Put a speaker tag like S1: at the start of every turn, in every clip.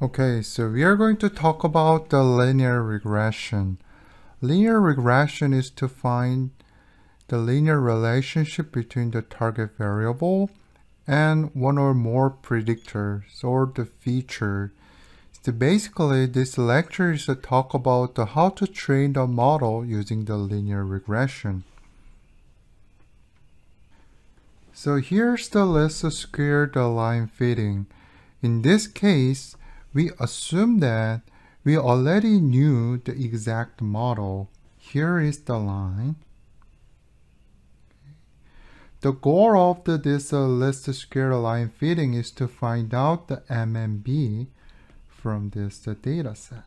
S1: Okay, so we are going to talk about the linear regression. Linear regression is to find the linear relationship between the target variable and one or more predictors or the feature. So basically, this lecture is to talk about how to train the model using the linear regression. So here's the least squared line fitting. In this case, we assume that we already knew the exact model. Here is the line. The goal of this least square line fitting is to find out the M and B from this data set.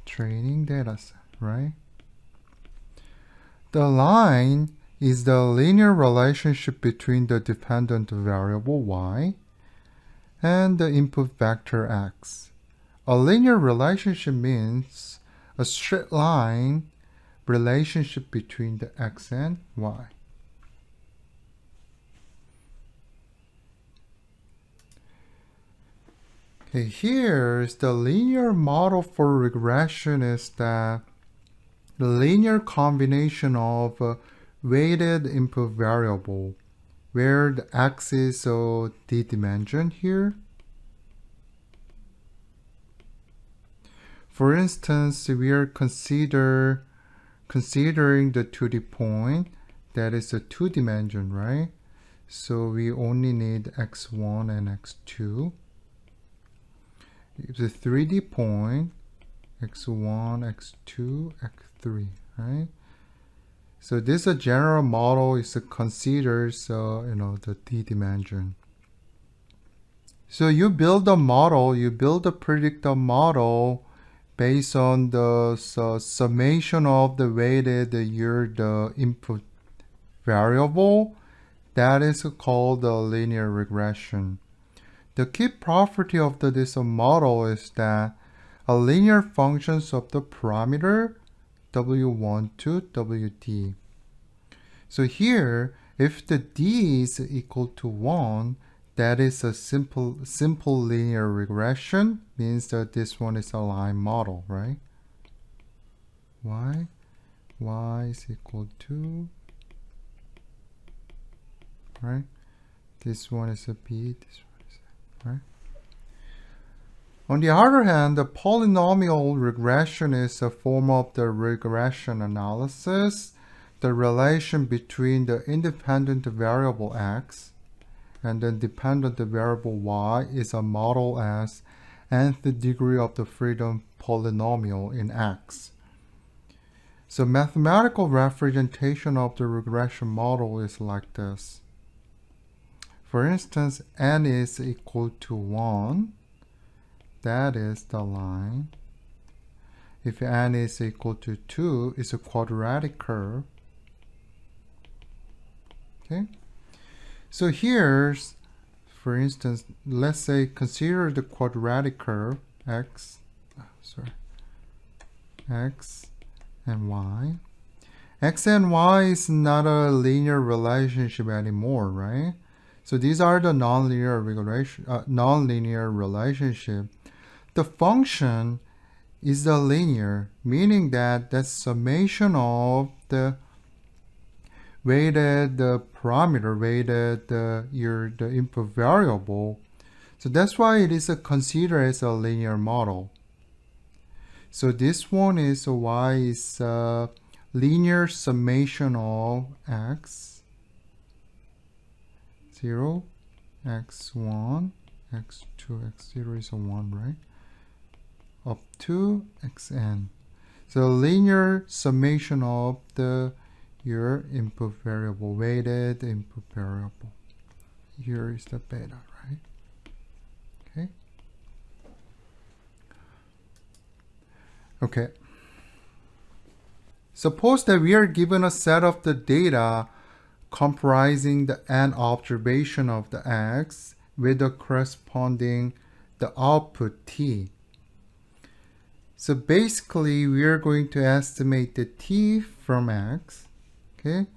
S1: Training data set, right? The line is the linear relationship between the dependent variable y and the input vector x. A linear relationship means a straight line relationship between the x and y. Okay, here's the linear model for regression is that the linear combination of a weighted input variable where the x is a d-dimension here. For instance, we are considering the 2D point that is a 2-dimension, right? So we only need x1 and x2. It's a 3D point, x1, x2, x3, right? So this a general model is considers the d-dimension. So you build a model, you build a predictor model based on the summation of the weighted the input variable. That is called the linear regression. The key property of this model is that a linear functions of the parameter w1 to wd. So here, if the d is equal to 1, that is a simple linear regression, means that this one is a line model, right? Y is equal to, right? This one is a b, this one is a, right? On the other hand, the polynomial regression is a form of the regression analysis. The relation between the independent variable x and the dependent variable y is a model as nth degree of the freedom polynomial in x. So mathematical representation of the regression model is like this. For instance, n is equal to 1. That is the line. If n is equal to 2, it's a quadratic curve. Okay. So here's, for instance, let's say consider the quadratic curve x and y. X and y is not a linear relationship anymore, right? So these are the nonlinear relationship. The function is the linear, meaning that the summation of the weighted parameter, weighted the input variable. So that's why it is considered as a linear model. So this one is y is a linear summation of x, 0, x1, x2, x0 is a 1, right? Up to xn. So linear summation of your input variable, weighted input variable. Here is the beta, right? Okay. Okay. Suppose that we are given a set of the data comprising the n observation of the x with the corresponding the output t. So basically, we are going to estimate the t from x, okay?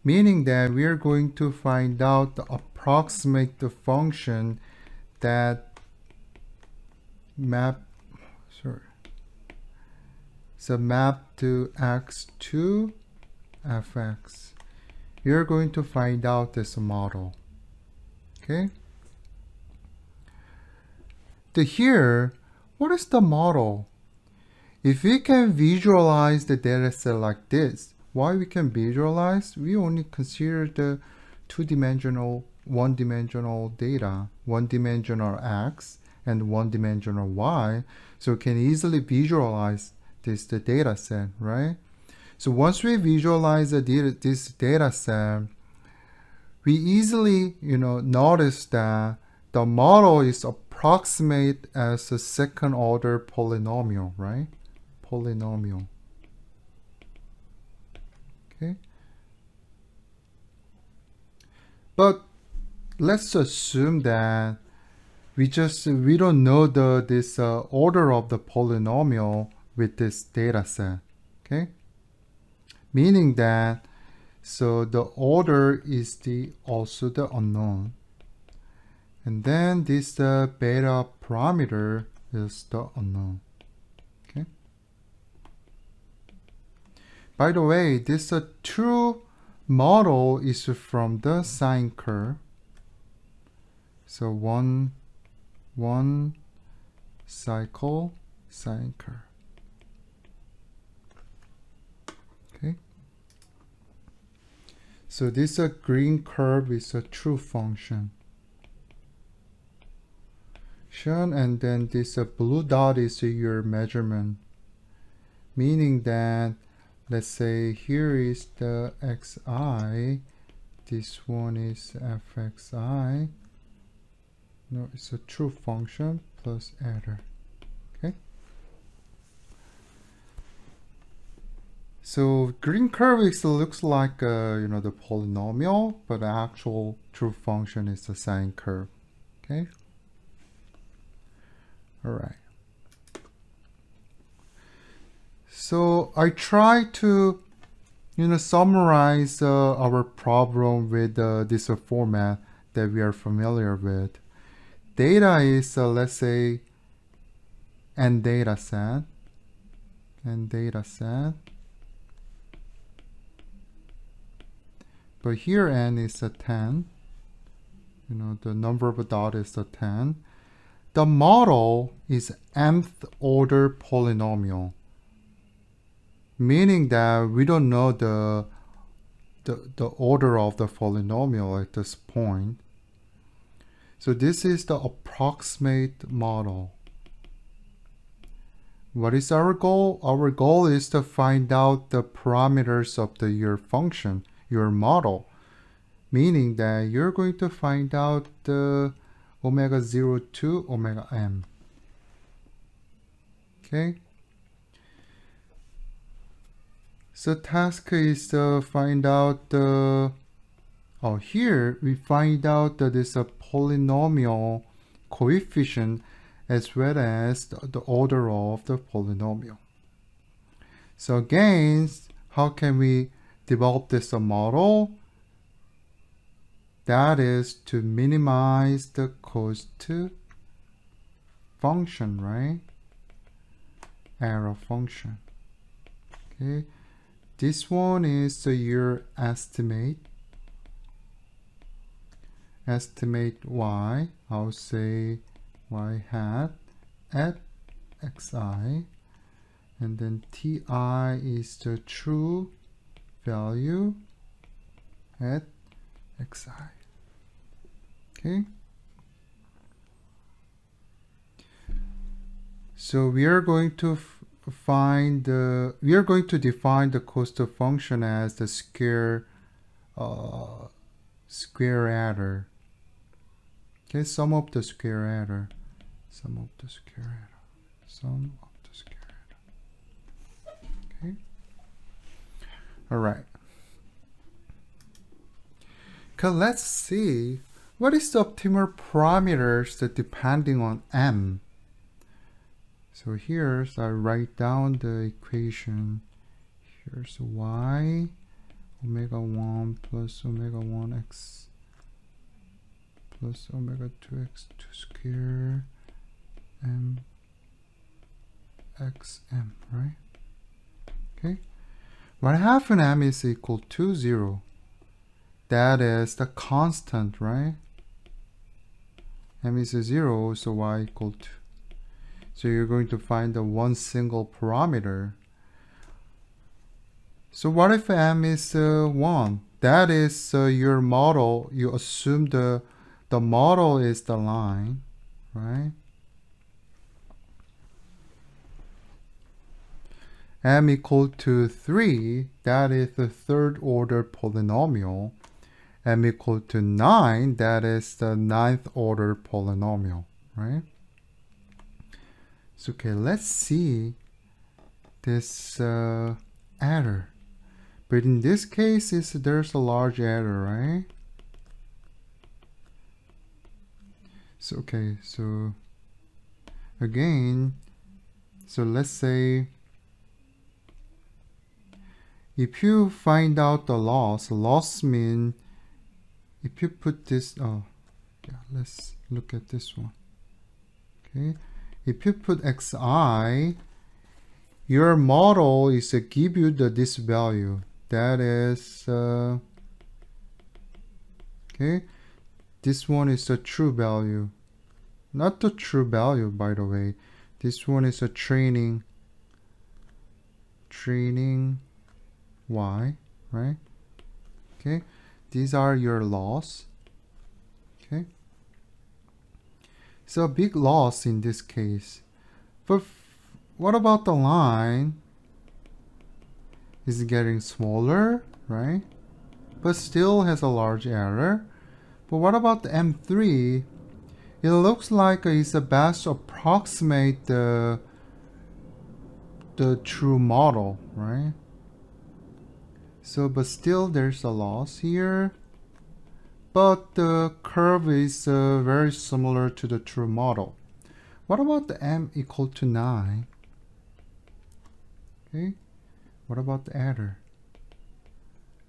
S1: Meaning that we are going to find out the approximate the function that map, sorry. So map to x2 fx. You're going to find out this model. Okay. Here, what is the model? If we can visualize the data set like this, why we can visualize? We only consider the two-dimensional, one-dimensional data, one-dimensional x and one-dimensional y, so we can easily visualize the data set, right? So once we visualize this data set, we easily, notice that the model is approximate as a second order polynomial, right? Polynomial. Okay. But let's assume that we don't know this order of the polynomial with this data set. Okay. Meaning that so the order is also the unknown. And then this beta parameter is the unknown. Okay. By the way, this true model is from the sine curve. So one cycle sine curve. Okay. So this green curve is a true function. And then this blue dot is your measurement, meaning that let's say here is the xi, this one is fxi. No, it's a true function plus error. Okay. So green curve looks like the polynomial, but the actual true function is the sine curve. Okay. All right. So I try to, summarize our problem with this format that we are familiar with. Data is, let's say, n data set. But here n is a 10. The number of dot is a 10. The model is nth order polynomial, meaning that we don't know the order of the polynomial at this point. So this is the approximate model. What is our goal? Our goal is to find out the parameters of your function, your model, meaning that you're going to find out the omega 0 to omega m. Okay. So task is to find out here we find out that this polynomial coefficient as well as the order of the polynomial. So again, how can we develop this model? That is to minimize the cost function, right? Error function. Okay. This one is your estimate. Estimate y. I'll say y hat at xi. And then ti is the true value at xi. Okay. So we are going to define the cost function as the square error. Okay, sum of the square error. Okay. All right. Okay, let's see what is the optimal parameters that depending on m. So here's I write down the equation. Here's y omega 1 plus omega 1x plus omega 2x2 square m xm, right? Okay. When half an m is equal to 0, that is the constant, right? M is 0, so y equal to. So you're going to find the one single parameter. So what if m is 1? That is your model. You assume the model is the line, right? M equal to 3, that is the third order polynomial. M equal to 9, that is the ninth order polynomial, right? So okay, let's see this error. But in this case, there's a large error, right? So okay, so again, so let's say if you find out the loss mean if you put this, oh yeah, let's look at this one. Okay, if you put xi, your model is to give you this value. That is, okay, this one is a true value. Not the true value, by the way. This one is a training y, right? Okay, these are your loss. Okay, so a big loss in this case. But what about the line? Is getting smaller, right? But still has a large error. But what about the M3? It looks like it's the best approximate the true model, right? So, but still there's a loss here. But the curve is very similar to the true model. What about the M equal to 9? Okay. What about the error?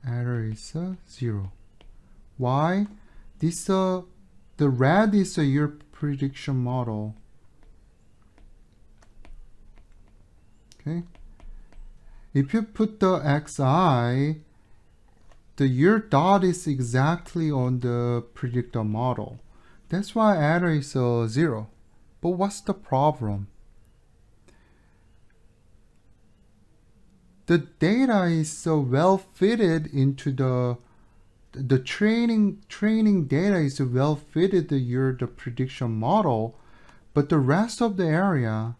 S1: Error is 0. Why? This the red is your prediction model. Okay. If you put the xi, your dot is exactly on the predictor model. That's why error is 0. But what's the problem? The data is so well fitted into the training data is well fitted to the prediction model, but the rest of the area,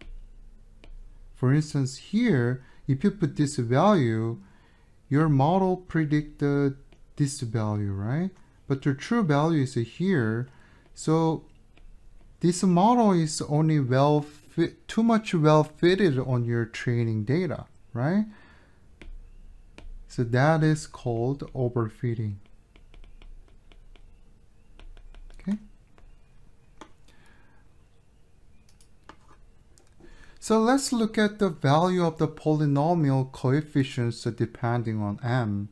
S1: for instance here, if you put this value, your model predicted this value, right? But the true value is here, so this model is only too much well fitted on your training data, right? So that is called overfitting. Okay. So let's look at the value of the polynomial coefficients depending on m.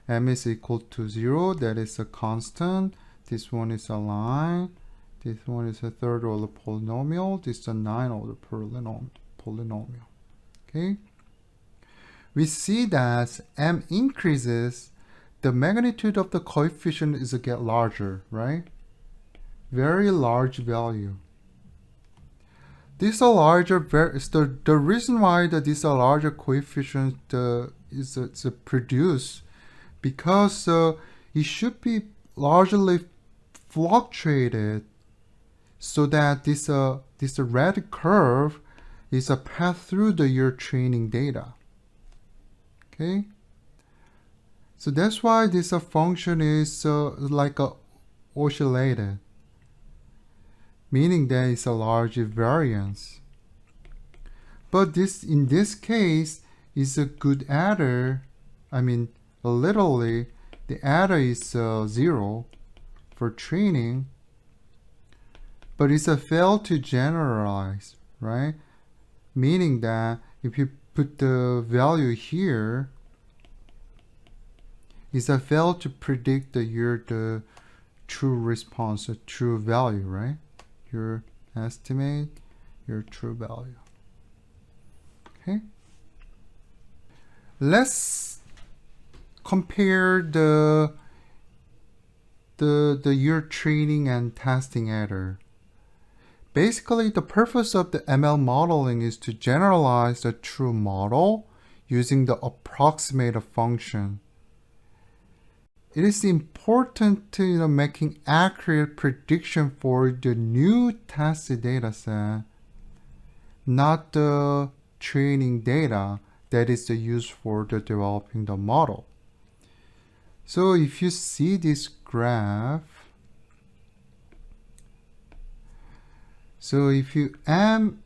S1: M is equal to 0, that is a constant. This one is a line. This one is a third order polynomial. This is a 9th order polynomial. Okay. We see that m increases, the magnitude of the coefficient is to get larger, right? Very large value. This a larger, the reason why this a larger coefficient is produced because it should be largely fluctuated so that this red curve is a path through your training data. Okay, so that's why this function is like oscillated, meaning that it's a large variance. But in this case is a good adder. I mean, literally, the adder is 0 for training, but it's a fail to generalize, right? Meaning that if you put the value here, is a fail to predict the true response, the true value, right? Your estimate, your true value. Okay. Let's compare the your training and testing error. Basically, the purpose of the ML modeling is to generalize the true model using the approximate function. It is important to making accurate prediction for the new tested data set, not the training data that is used for the developing the model. So if you see this graph, so if you m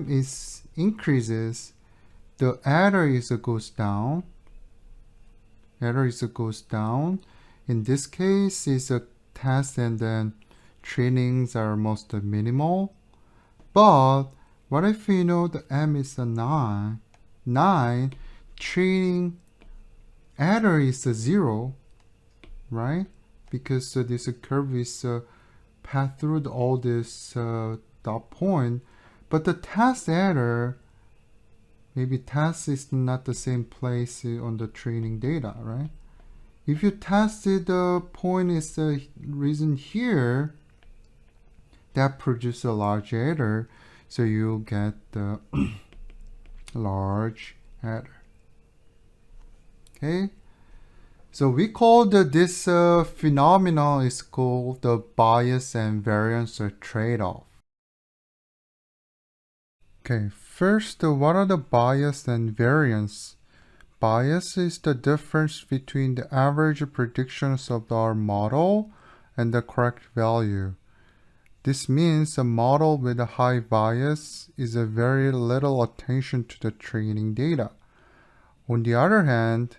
S1: is increases, the error is goes down. Error is goes down. In this case, is a test and then trainings are most minimal. But what if you know the m is a 9? 9 training error is a 0, right? Because this curve is pass through all this dot point, but the test error, maybe test is not the same place on the training data, right? If you tested the point is the reason here, that produces a large error, so you get the large error. Okay, so we call this phenomenon is called the bias and variance trade-off. Okay, first, what are the bias and variance? Bias is the difference between the average predictions of our model and the correct value. This means a model with a high bias is a very little attention to the training data. On the other hand,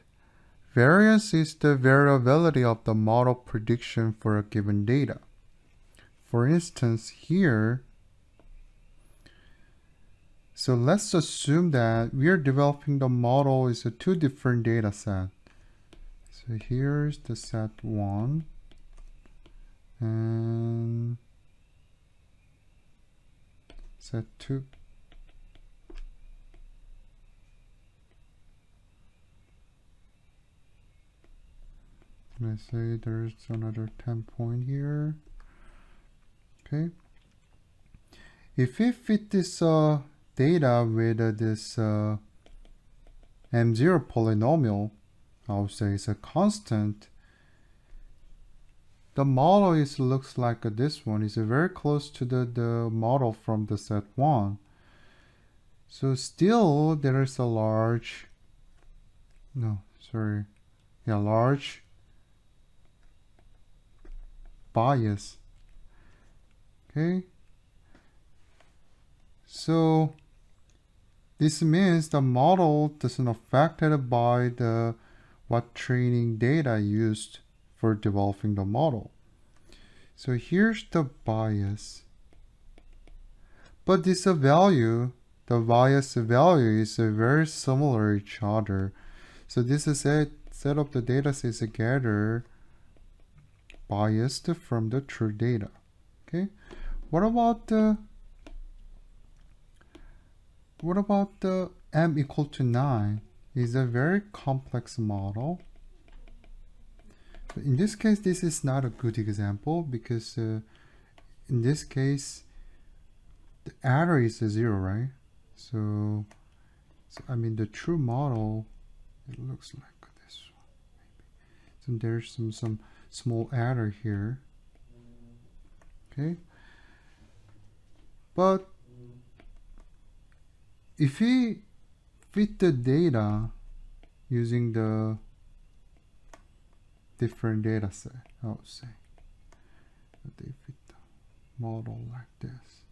S1: variance is the variability of the model prediction for a given data. For instance, here, so let's assume that we are developing the model is a two different data set. So here's the set 1 and set 2. Let's say there's another 10 point here. Okay. If we fit this data with this M0 polynomial, I would say it's a constant. The model looks like this one. It's very close to the model from the set 1. So still there is a large, large bias. Okay. So this means the model isn't affected by what training data used for developing the model. So here's the bias. But this value, the bias value is very similar to each other. So this is a set of the data sets together biased from the true data. Okay. What about the m equal to 9? Is a very complex model. But in this case, this is not a good example because in this case, the error is 0, right? So I mean the true model, it looks like this one. So there's some small error here. Okay. But if we fit the data using the different data set, I would say that they fit the model like this.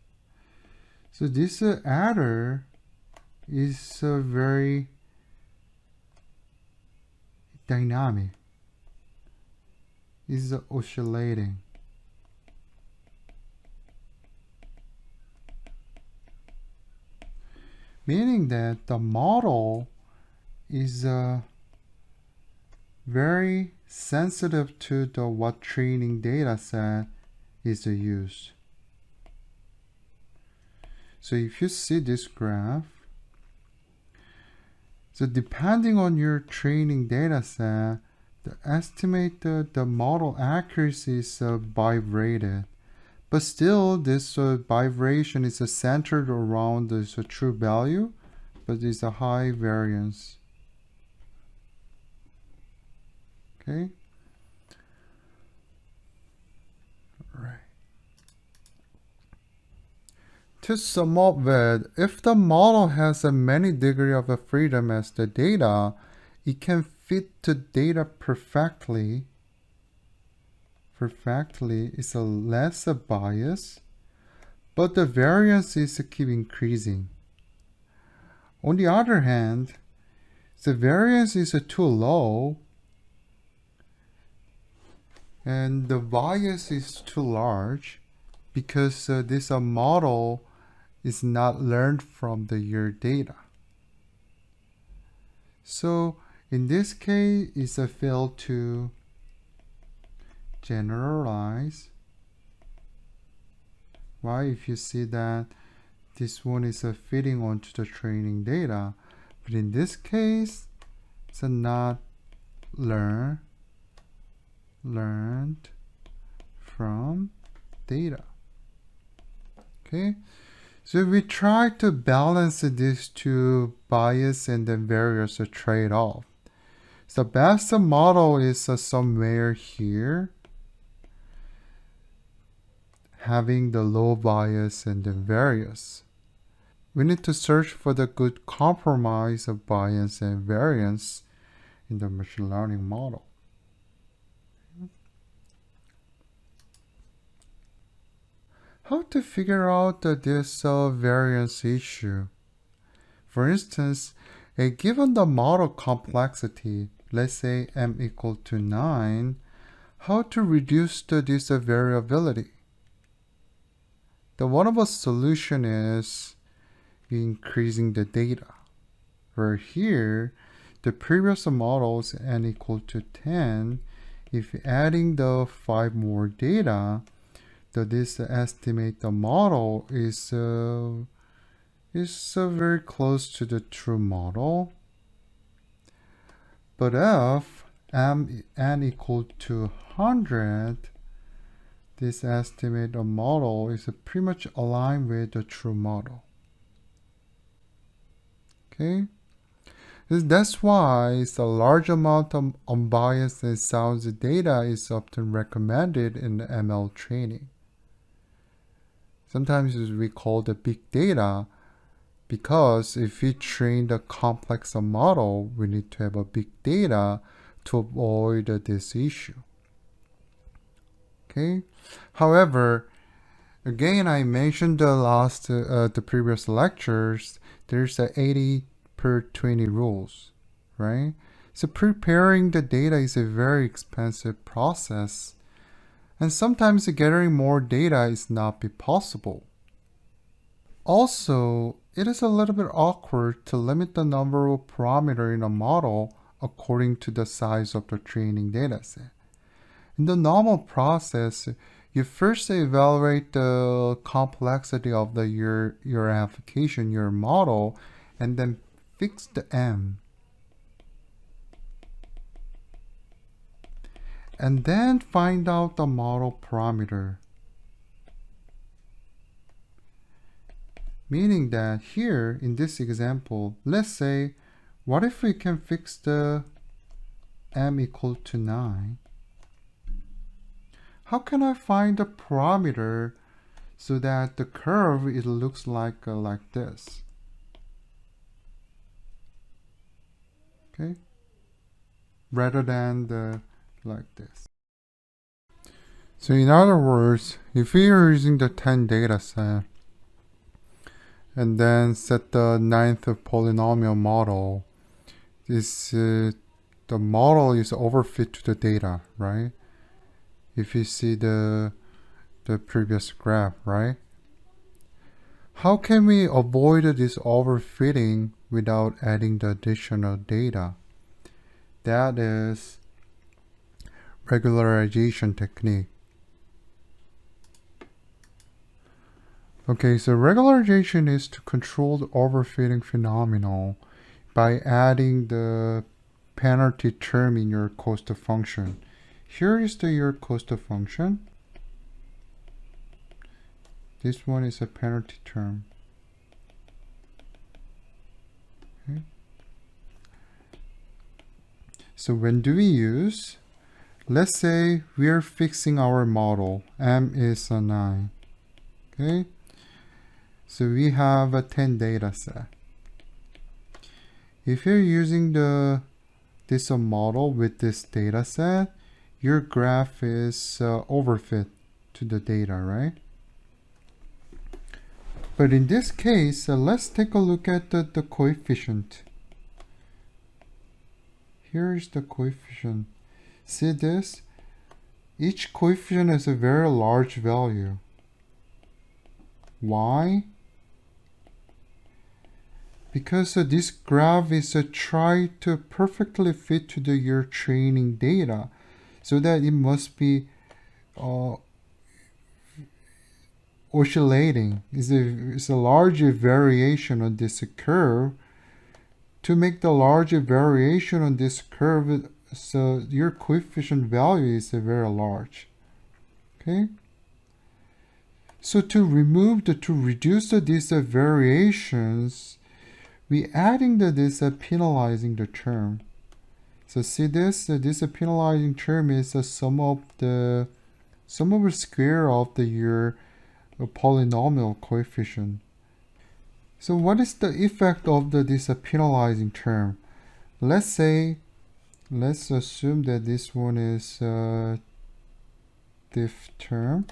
S1: So this error is very dynamic. Is oscillating. Meaning that the model is very sensitive to what training data set is used. So if you see this graph, So depending on your training data set, the model accuracy is bibrated. But still, this vibration is centered around this true value, but it's a high variance. Okay? Right. To sum up with, if the model has a many degree of freedom as the data, it can fit the data perfectly. It's a less bias, but the variance is keep increasing. On the other hand, the variance is too low and the bias is too large because this model is not learned from your data. So in this case, it's a fail to generalize. Why? If you see that this one is fitting onto the training data, but in this case, it's not learned from data. Okay, so we try to balance these two bias and then various trade-off. So the best model is somewhere here, having the low bias and then variance. We need to search for the good compromise of bias and variance in the machine learning model. How to figure out this variance issue? For instance, given the model complexity, let's say m equal to 9, how to reduce this variability? The one of a solution is increasing the data. Where here, the previous models n equal to 10, if adding the 5 more data, this estimate the model is very close to the true model. But if n equal to 100, this estimate of model is pretty much aligned with the true model. Okay, that's why a large amount of unbiased and sound data is often recommended in ML training. Sometimes we call the big data because if we train the complex model, we need to have a big data to avoid this issue. Okay. However, again, I mentioned the previous lectures. There's a 80 per 20 rules, right? So preparing the data is a very expensive process. And sometimes gathering more data is not be possible. Also, it is a little bit awkward to limit the number of parameters in a model according to the size of the training dataset. In the normal process, you first evaluate the complexity of your application, your model, and then fix the M. And then find out the model parameter. Meaning that here, in this example, let's say, what if we can fix the m equal to 9? How can I find the parameter so that the curve, it looks like this? Okay? Rather than like this. So in other words, if we are using the 10 data set and then set the 9th polynomial model, the model is overfit to the data, right? If you see the previous graph, right? How can we avoid this overfitting without adding the additional data? That is regularization technique. Okay, so regularization is to control the overfitting phenomenon by adding the penalty term in your cost function. Here is your cost function. This one is a penalty term. Okay. So when do we use? Let's say we are fixing our model. M is a 9. Okay. So we have a 10 data set. If you're using this model with this data set, your graph is overfit to the data, right? But in this case, let's take a look at the coefficient. Here is the coefficient. See this? Each coefficient has a very large value. Why? Because this graph is try to perfectly fit to your training data, so that it must be oscillating. It's a large variation on this curve. To make the large variation on this curve, so your coefficient value is very large. Okay. So to reduce these variations, we adding this penalizing the term. So see this penalizing term is a sum of the square of your polynomial coefficient. So what is the effect of this penalizing term? Let's assume that this one is diff term.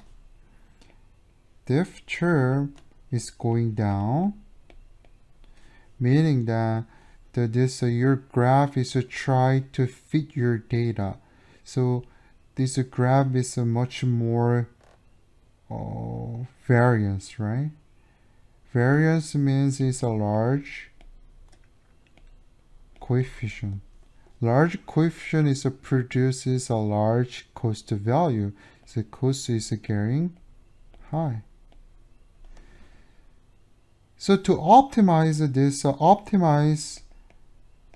S1: Diff term is going down, meaning that your graph is try to fit your data. So this graph is a much more variance, right? Variance means it's a large coefficient. Large coefficient produces a large cost value. So cost is getting high. So to optimize this, optimize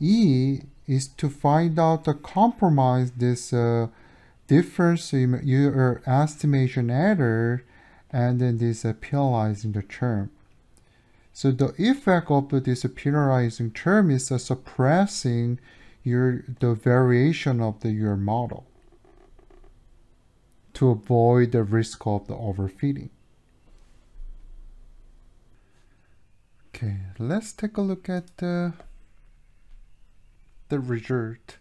S1: E is to find out the compromise this difference in your estimation error and then this penalizing the term. So the effect of this penalizing term is suppressing the variation of your model to avoid the risk of the overfitting. Okay, let's take a look at the result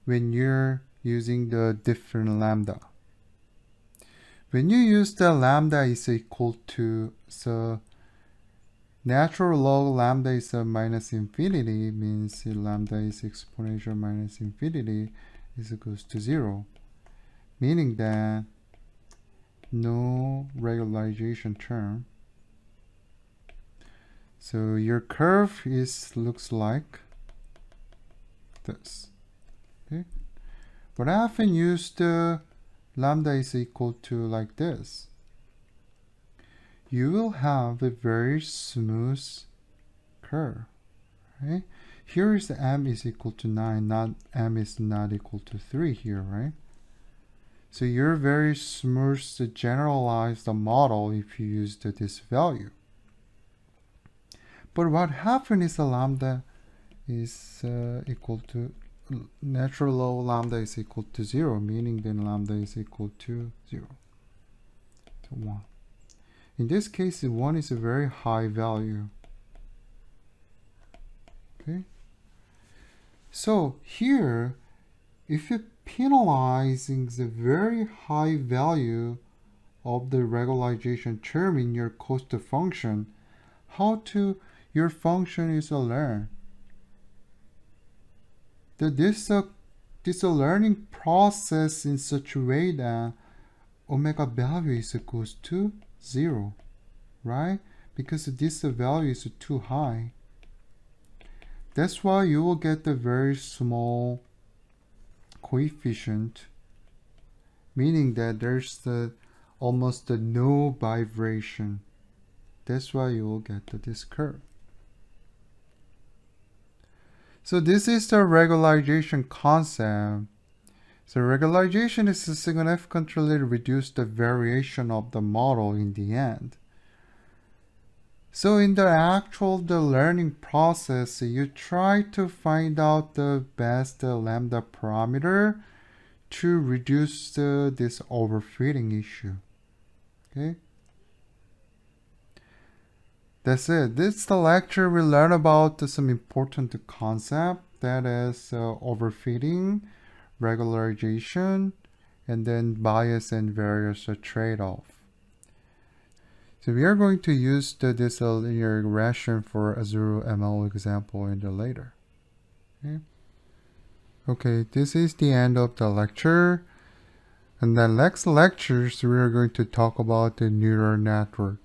S1: when you're using the different lambda. When you use the lambda is equal to, so natural log lambda is minus infinity, means lambda is exponential minus infinity is equals to 0, meaning that no regularization term. So your curve looks like this. Okay. But I often use the lambda is equal to like this. You will have a very smooth curve. Right? Here is the m is equal to 9, not m is not equal to 3 here, right? So you're very smooth to generalize the model if you use this value. But what happens is the lambda is equal to natural log lambda is equal to 0, meaning then lambda is equal to 0, to 1. In this case, 1 is a very high value. Okay. So here, if you're penalizing the very high value of the regularization term in your cost function, your function is learn. This learning process in such a way that omega value is equals to 0, right? Because this value is too high. That's why you will get a very small coefficient, meaning that there's almost no vibration. That's why you will get this curve. So this is the regularization concept. So regularization is to significantly reduce the variation of the model in the end. So in the learning process, you try to find out the best lambda parameter to reduce this overfitting issue. Okay. That's it. This is the lecture. We learn about some important concept, that is overfitting, regularization, and then bias and various trade-off. So we are going to use this linear regression for a zero ML example in the later. Okay, this is the end of the lecture. And the next lectures we are going to talk about the neural network.